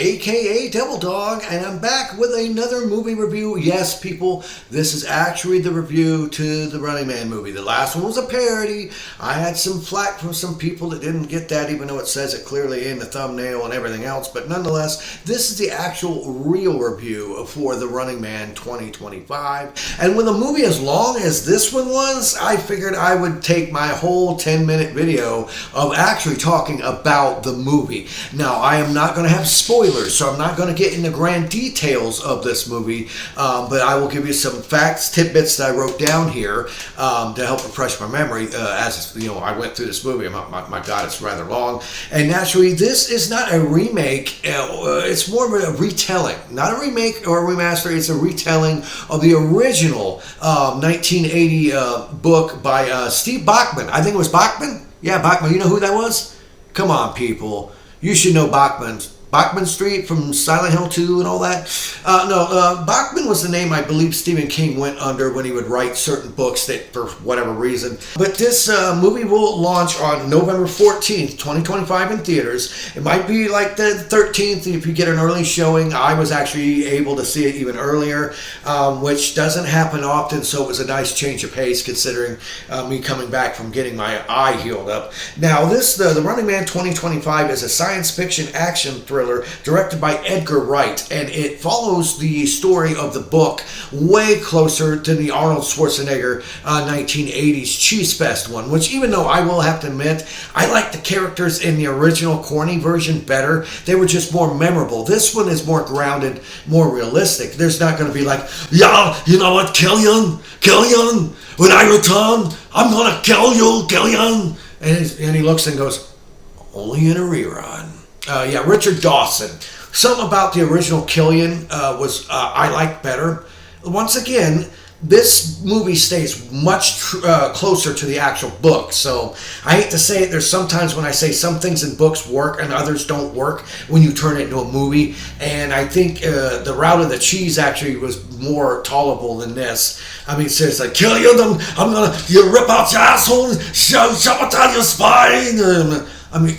aka Devil Dog, and I'm back with another movie review. Yes, people, this is actually the review to the Running Man movie. The last one was a parody. I had some flack from some people that didn't get that, even though it says it clearly in the thumbnail and everything else. But nonetheless, this is the actual real review for the Running Man 2025. And with a movie as long as this one was, I figured I would take my whole 10-minute video of actually talking about the movie. Now, I am not going to have spoilers, so I'm not going to get into grand details of this movie, but I will give you some facts, tidbits that I wrote down here to help refresh my memory as you know I went through this movie. My God, it's rather long. And naturally, this is not a remake. It's more of a retelling, not a remake or a remaster. It's a retelling of the original 1980 book by Steve Bachman. I think it was Bachman. Yeah, Bachman. You know who that was? Come on, people. You should know Bachman Street from Silent Hill 2 and all that. Bachman was the name I believe Stephen King went under when he would write certain books that for whatever reason. But this movie will launch on November 14th, 2025 in theaters. It might be like the 13th if you get an early showing. I was actually able to see it even earlier, which doesn't happen often, so it was a nice change of pace considering me coming back from getting my eye healed up. Now, the Running Man 2025 is a science fiction action thriller directed by Edgar Wright, and it follows the story of the book way closer to the Arnold Schwarzenegger 1980s Cheese Fest one, which even though I will have to admit, I like the characters in the original corny version better. They were just more memorable. This one is more grounded, more realistic. There's not going to be like, yeah, you know what, Killian, when I return, I'm going to kill you, Killian. And he looks and goes, only in a rerun. Richard Dawson. Something about the original Killian was I liked better. Once again, this movie stays much closer to the actual book. So I hate to say it, there's sometimes when I say some things in books work and others don't work when you turn it into a movie. And I think the Route of the Cheese actually was more tolerable than this. I mean, seriously, kill you, I'm gonna rip out your asshole, shove it down your spine. I mean,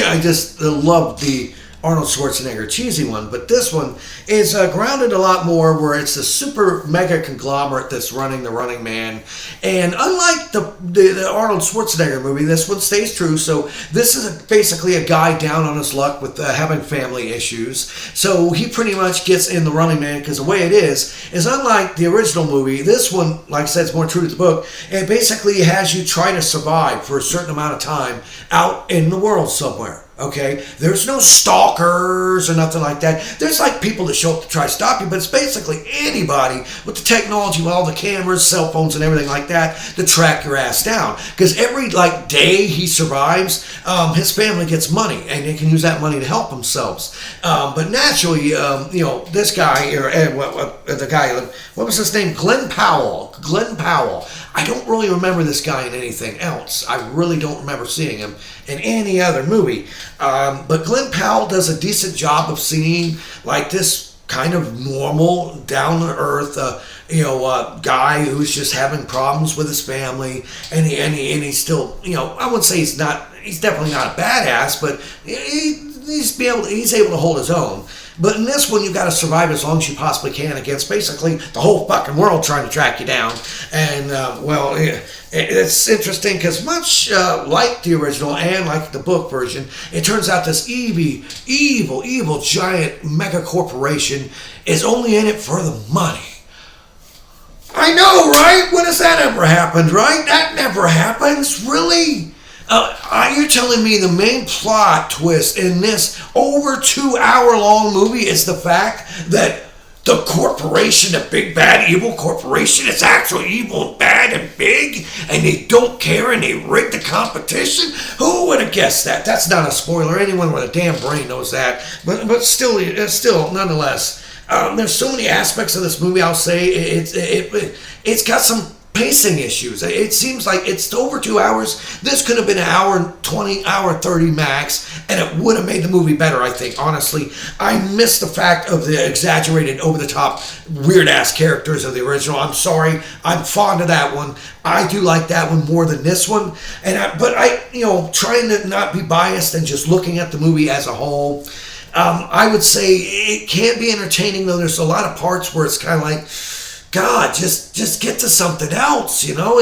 I just love the Arnold Schwarzenegger cheesy one, but this one is grounded a lot more where it's a super mega conglomerate that's running the Running Man. And unlike the Arnold Schwarzenegger movie, this one stays true. So this is basically a guy down on his luck with having family issues. So he pretty much gets in the Running Man because the way it is unlike the original movie, this one, like I said, is more true to the book. It basically has you try to survive for a certain amount of time out in the world somewhere. Okay, there's no stalkers or nothing like that. There's like people that show up to try to stop you, but it's basically anybody with the technology, with all the cameras, cell phones, and everything like that to track your ass down. Because every day he survives, his family gets money, and they can use that money to help themselves. But naturally, this guy or the guy, what was his name? Glenn Powell. I don't really remember this guy in anything else. I really don't remember seeing him in any other movie. But Glenn Powell does a decent job of seeing like this kind of normal, down-to-earth, guy who's just having problems with his family, and he's still, I wouldn't say he's definitely not a badass, but he's able to hold his own. But in this one, you've got to survive as long as you possibly can against basically the whole fucking world trying to track you down. And, it's interesting because much like the original and like the book version, it turns out this evil, giant mega corporation is only in it for the money. I know, right? When has that ever happened, right? That never happens, really? You're telling me the main plot twist in this over 2 hour long movie is the fact that the corporation, the big bad evil corporation, is actually evil and bad and big, and they don't care and they rig the competition? Who would have guessed that? That's not a spoiler. Anyone with a damn brain knows that. But still, nonetheless, there's so many aspects of this movie. I'll say it's got some pacing issues. It seems like it's over 2 hours. This could have been an hour 20, hour 30 max, and it would have made the movie better, I think. Honestly, I miss the fact of the exaggerated, over-the-top, weird-ass characters of the original. I'm sorry. I'm fond of that one. I do like that one more than this one. But trying to not be biased and just looking at the movie as a whole, I would say it can be entertaining, though. There's a lot of parts where it's kind of like, God, just get to something else, you know?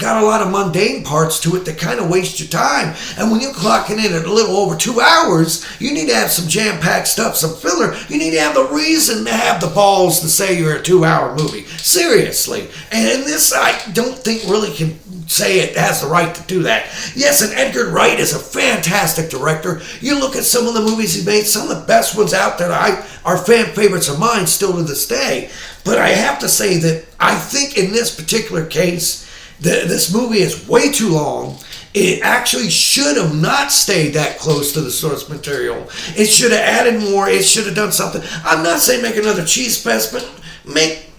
Got a lot of mundane parts to it that kind of waste your time. And when you're clocking in at a little over 2 hours, you need to have some jam-packed stuff, some filler. You need to have the reason to have the balls to say you're a 2-hour movie. Seriously. And this, I don't think really can say it has the right to do that. Yes, and Edgar Wright is a fantastic director. You look at some of the movies he made, some of the best ones out there are fan favorites of mine still to this day. But I have to say that I think in this particular case, this movie is way too long. It actually should have not stayed that close to the source material. It should have added more. It should have done something. I'm not saying make another cheese fest, but make,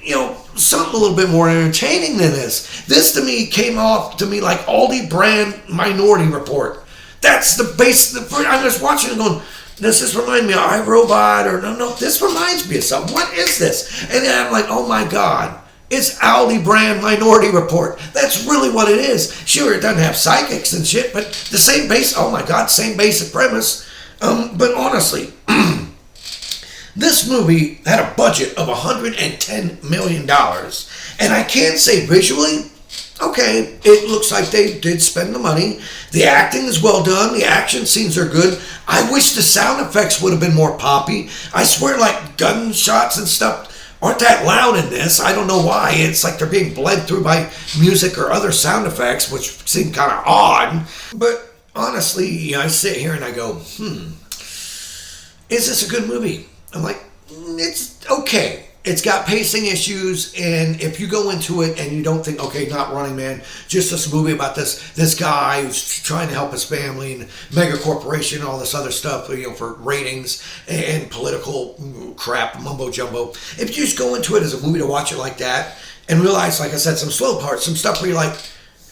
something a little bit more entertaining than this. This to me came off to me like Aldi brand Minority Report. That's the base. I'm just watching and going, does this remind me of iRobot? Or no, this reminds me of something. What is this? And then I'm like, oh my God, it's Aldi brand Minority Report. That's really what it is. Sure, it doesn't have psychics and shit, but the same same basic premise. But honestly, this movie had a budget of $110 million. And I can say visually, okay, it looks like they did spend the money. The acting is well done. The action scenes are good. I wish the sound effects would have been more poppy. I swear, like, gunshots and stuff aren't that loud in this. I don't know why. It's like they're being bled through by music or other sound effects, which seem kind of odd. But honestly, I sit here and I go, is this a good movie? I'm like, it's okay. It's got pacing issues, and if you go into it and you don't think, okay, not Running Man, just this movie about this guy who's trying to help his family and mega corporation and all this other stuff, for ratings and political crap, mumbo jumbo. If you just go into it as a movie to watch it like that and realize, like I said, some slow parts, some stuff where you're like,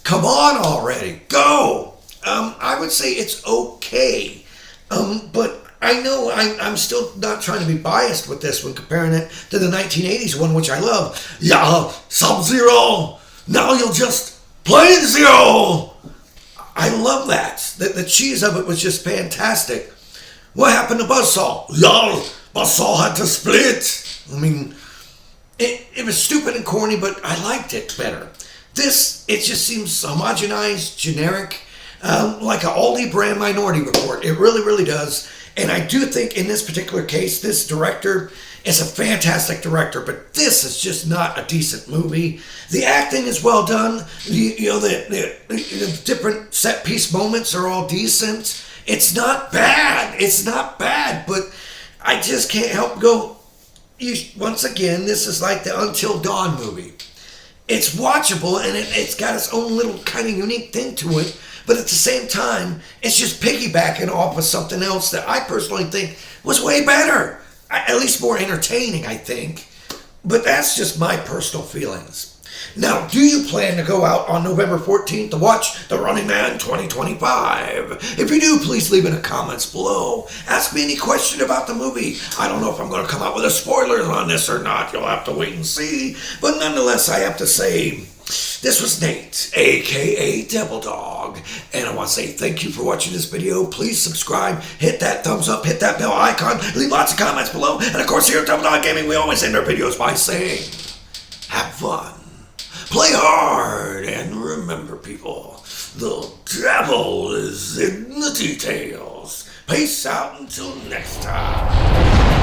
come on already, go. I would say it's okay, but I know I'm still not trying to be biased with this one, comparing it to the 1980s one, which I love. Yeah, Sub-Zero, now you'll just play Zero. I love that. The cheese of it was just fantastic. What happened to Buzzsaw? Yeah, Buzzsaw had to split. I mean, it was stupid and corny, but I liked it better. This, it just seems homogenized, generic, like an Aldi brand Minority Report. It really, really does. And I do think in this particular case, this director is a fantastic director, but this is just not a decent movie. The acting is well done. The different set piece moments are all decent. It's not bad. It's not bad, but I just can't help go, once again, this is like the Until Dawn movie. It's watchable, and it's got its own little kind of unique thing to it. But at the same time, it's just piggybacking off of something else that I personally think was way better. At least more entertaining, I think. But that's just my personal feelings. Now, do you plan to go out on November 14th to watch The Running Man 2025? If you do, please leave in the comments below. Ask me any question about the movie. I don't know if I'm going to come out with a spoiler on this or not. You'll have to wait and see. But nonetheless, I have to say, this was Nate, aka Devil Dog, and I want to say thank you for watching this video. Please subscribe, hit that thumbs up, hit that bell icon, leave lots of comments below, and of course here at Devil Dog Gaming, we always end our videos by saying, have fun, play hard, and remember people, the devil is in the details. Peace out until next time.